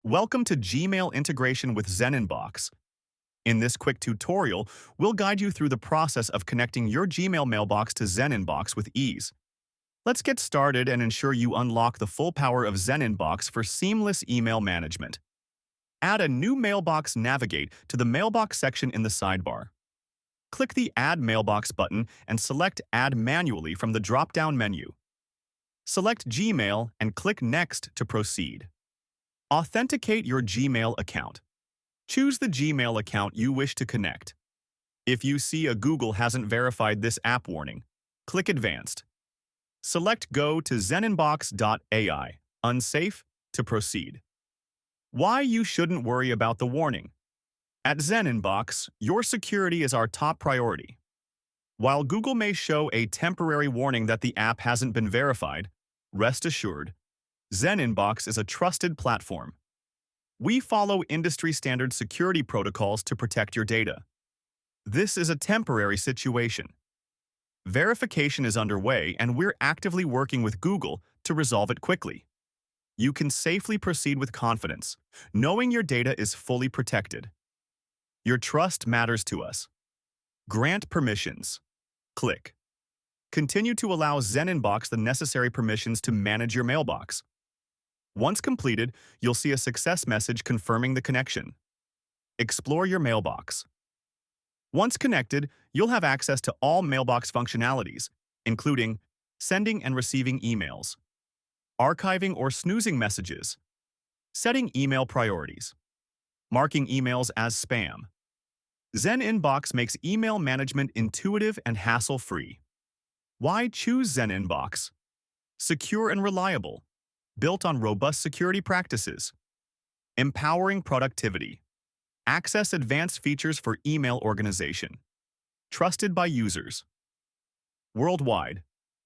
Welcome to Gmail integration with ZenInbox. In this quick tutorial, we'll guide you through the process of connecting your Gmail mailbox to ZenInbox with ease. Let's get started and ensure you unlock the full power of ZenInbox for seamless email management. Add a new mailbox. Navigate to the mailbox section in the sidebar. Click the Add Mailbox button and select Add Manually from the drop-down menu. Select Gmail and click Next to proceed. Authenticate your Gmail account. Choose the Gmail account you wish to connect. If you see a Google hasn't verified this app warning, click Advanced. Select Go to ZenInbox.ai, Unsafe, to proceed. Why you shouldn't worry about the warning. At ZenInbox, your security is our top priority. While Google may show a temporary warning that the app hasn't been verified, rest assured, ZenInbox is a trusted platform. We follow industry-standard security protocols to protect your data. This is a temporary situation. Verification is underway, and we're actively working with Google to resolve it quickly. You can safely proceed with confidence, knowing your data is fully protected. Your trust matters to us. Grant permissions. Click. Continue to allow ZenInbox the necessary permissions to manage your mailbox. Once completed, you'll see a success message confirming the connection. Explore your mailbox. Once connected, you'll have access to all mailbox functionalities, including sending and receiving emails, archiving or snoozing messages, setting email priorities, marking emails as spam. ZenInbox makes email management intuitive and hassle-free. Why choose ZenInbox? Secure and reliable, built on robust security practices, empowering productivity, access advanced features for email organization, trusted by users. Worldwide,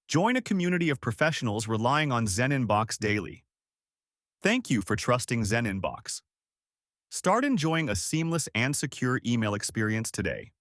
join a community of professionals relying on ZenInbox daily. Thank you for trusting ZenInbox. Start enjoying a seamless and secure email experience today.